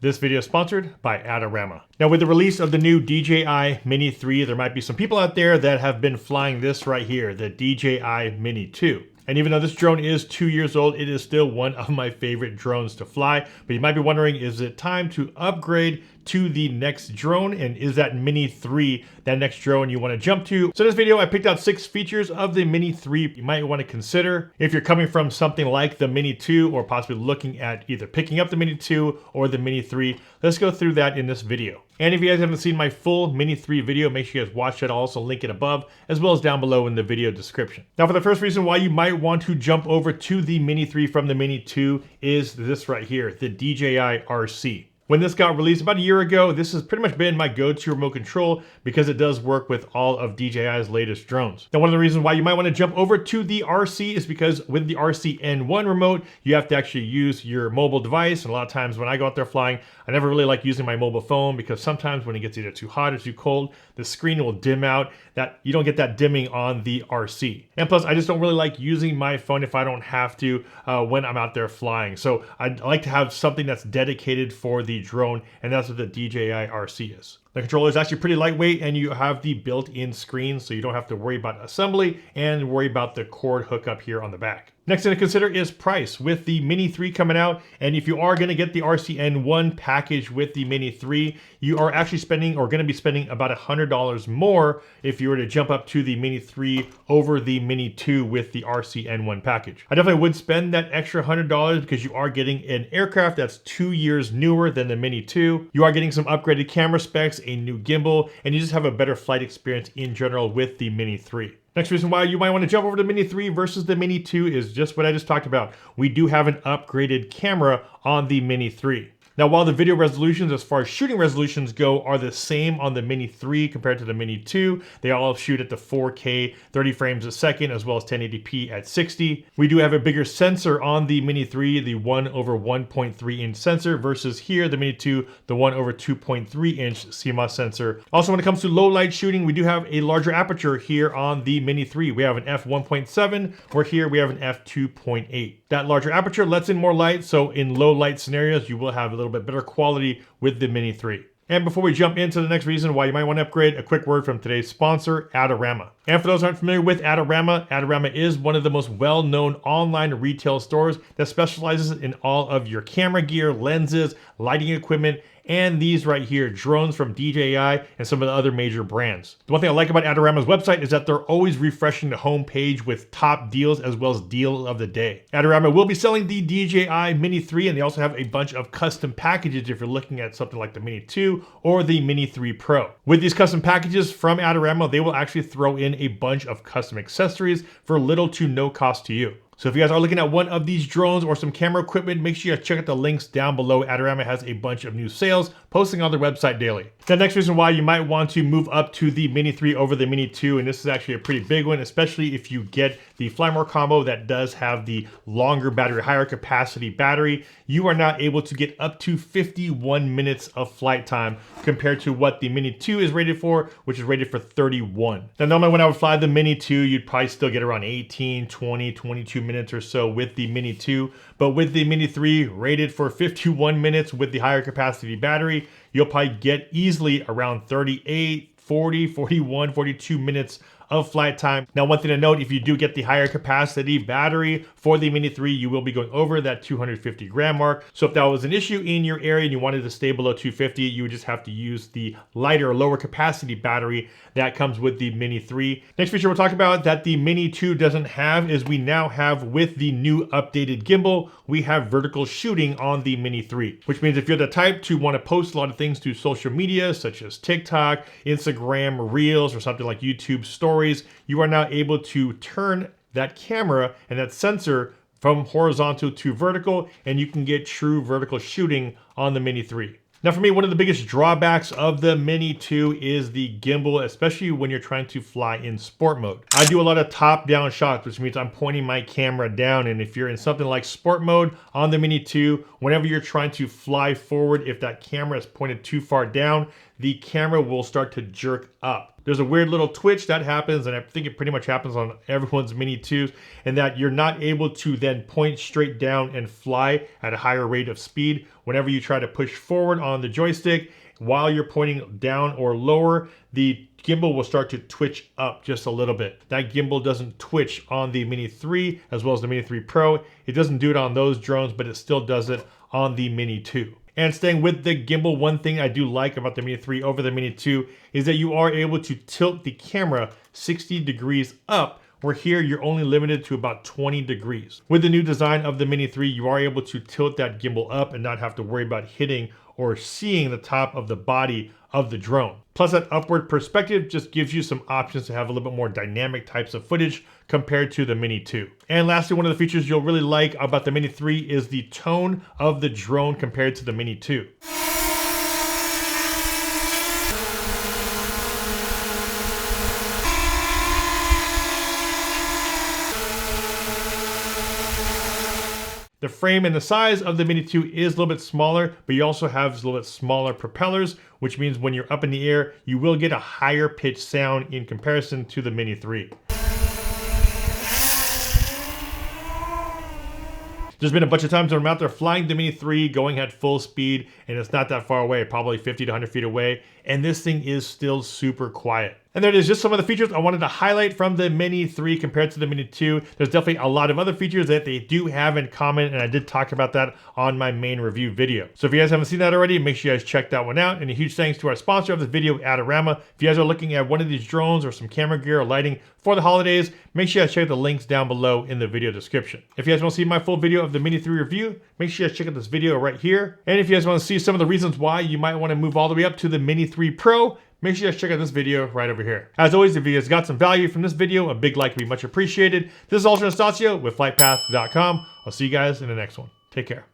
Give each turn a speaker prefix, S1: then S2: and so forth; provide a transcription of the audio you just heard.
S1: This video is sponsored by Adorama. Now with the release of the new DJI Mini 3, there might be some people out there that have been flying this right here, the DJI Mini 2. And even though this drone is 2 years old, it is still one of my favorite drones to fly. But you might be wondering, is it time to upgrade to the next drone? And is that Mini 3 that next drone you want to jump to? So in this video, I picked out 6 features of the Mini 3 you might want to consider if you're coming from something like the Mini 2 or possibly looking at either picking up the Mini 2 or the Mini 3. Let's go through that in this video. And if you guys haven't seen my full Mini 3 video, make sure you guys watch it. I'll also link it above as well as down below in the video description. Now for the first reason why you might want to jump over to the Mini 3 from the Mini 2 is this right here, the DJI RC. When this got released about a year ago, this has pretty much been my go-to remote control because it does work with all of DJI's latest drones. Now, one of the reasons why you might want to jump over to the RC is because with the RC N1 remote, you have to actually use your mobile device. And a lot of times when I go out there flying, I never really like using my mobile phone because sometimes when it gets either too hot or too cold, the screen will dim out. That you don't get that dimming on the RC. And plus, I just don't really like using my phone if I don't have to when I'm out there flying. So I'd like to have something that's dedicated for the drone, and that's what the DJI RC is. The controller is actually pretty lightweight and you have the built-in screen, so you don't have to worry about assembly and worry about the cord hookup here on the back. Next thing to consider is price. With the Mini 3 coming out, and if you are going to get the RCN1 package with the Mini 3, you are actually spending or going to be spending about $100 more if you were to jump up to the Mini 3 over the Mini 2 with the RCN1 package. I definitely would spend that extra $100 because you are getting an aircraft that's 2 years newer than the Mini 2. You are getting some upgraded camera specs, a new gimbal, and you just have a better flight experience in general with the Mini 3. Next reason why you might want to jump over to Mini 3 versus the Mini 2 is just what I just talked about. We do have an upgraded camera on the Mini 3. Now, while the video resolutions as far as shooting resolutions go are the same on the Mini 3 compared to the Mini 2, they all shoot at the 4K 30 frames a second as well as 1080p at 60. We do have a bigger sensor on the Mini 3, the 1/1.3 inch sensor, versus here, the Mini 2, the 1/2.3 inch CMOS sensor. Also, when it comes to low light shooting, we do have a larger aperture here on the Mini 3. We have an f1.7, where here we have an f2.8. That larger aperture lets in more light, so in low light scenarios, you will have a little bit better quality with the Mini 3. And before we jump into the next reason why you might want to upgrade, a quick word from today's sponsor, Adorama. And for those who aren't familiar with Adorama, Adorama is one of the most well-known online retail stores that specializes in all of your camera gear, lenses, lighting equipment, and these right here, drones from DJI and some of the other major brands. The one thing I like about Adorama's website is that they're always refreshing the homepage with top deals as well as deal of the day. Adorama will be selling the DJI Mini 3, and they also have a bunch of custom packages if you're looking at something like the Mini 2 or the Mini 3 Pro. With these custom packages from Adorama, they will actually throw in a bunch of custom accessories for little to no cost to you. So if you guys are looking at one of these drones or some camera equipment, make sure you check out the links down below. Adorama has a bunch of new sales posting on their website daily. The next reason why you might want to move up to the Mini 3 over the Mini 2, and this is actually a pretty big one, especially if you get the Fly More combo that does have the longer battery, higher capacity battery, you are now able to get up to 51 minutes of flight time compared to what the Mini 2 is rated for, which is rated for 31. Now normally when I would fly the Mini 2, you'd probably still get around 18, 20, 22 minutes or so with the Mini 2, but with the Mini 3 rated for 51 minutes with the higher capacity battery, you'll probably get easily around 38, 40, 41, 42 minutes of flight time. Now, one thing to note, if you do get the higher capacity battery for the Mini 3, you will be going over that 250 gram mark. So if that was an issue in your area and you wanted to stay below 250, you would just have to use the lighter or lower capacity battery that comes with the Mini 3. Next feature we'll talk about that the Mini 2 doesn't have is we now have, with the new updated gimbal, we have vertical shooting on the Mini 3, which means if you're the type to want to post a lot of things to social media, such as TikTok, Instagram, Reels, or something like YouTube Stories, you are now able to turn that camera and that sensor from horizontal to vertical, and you can get true vertical shooting on the Mini 3. Now for me, one of the biggest drawbacks of the Mini 2 is the gimbal, especially when you're trying to fly in sport mode. I do a lot of top-down shots, which means I'm pointing my camera down, and if you're in something like sport mode on the Mini 2, whenever you're trying to fly forward, if that camera is pointed too far down, the camera will start to jerk up. There's a weird little twitch that happens, and I think it pretty much happens on everyone's Mini 2s, and that you're not able to then point straight down and fly at a higher rate of speed. Whenever you try to push forward on the joystick, while you're pointing down or lower, the gimbal will start to twitch up just a little bit. That gimbal doesn't twitch on the Mini 3 as well as the Mini 3 Pro. It doesn't do it on those drones, but it still does it on the Mini 2. And staying with the gimbal, one thing I do like about the Mini 3 over the Mini 2 is that you are able to tilt the camera 60 degrees up, where here you're only limited to about 20 degrees. With the new design of the Mini 3, you are able to tilt that gimbal up and not have to worry about hitting or seeing the top of the body of the drone. Plus, that upward perspective just gives you some options to have a little bit more dynamic types of footage compared to the Mini 2. And lastly, one of the features you'll really like about the Mini 3 is the tone of the drone compared to the Mini 2. The frame and the size of the Mini 2 is a little bit smaller, but you also have a little bit smaller propellers, which means when you're up in the air, you will get a higher pitched sound in comparison to the Mini 3. There's been a bunch of times when I'm out there flying the Mini 3, going at full speed, and it's not that far away, probably 50 to 100 feet away, and this thing is still super quiet. And there it is, just some of the features I wanted to highlight from the Mini 3 compared to the Mini 2. There's definitely a lot of other features that they do have in common, and I did talk about that on my main review video. So if you guys haven't seen that already, make sure you guys check that one out. And a huge thanks to our sponsor of this video, Adorama. If you guys are looking at one of these drones or some camera gear or lighting for the holidays, make sure you guys check the links down below in the video description. If you guys want to see my full video of the Mini 3 review, make sure you guys check out this video right here. And if you guys want to see some of the reasons why you might want to move all the way up to the Mini 3 Pro, make sure you guys check out this video right over here. As always, if you guys got some value from this video, a big like would be much appreciated. This is Ultra Anastasio with FlytPath.com. I'll see you guys in the next one. Take care.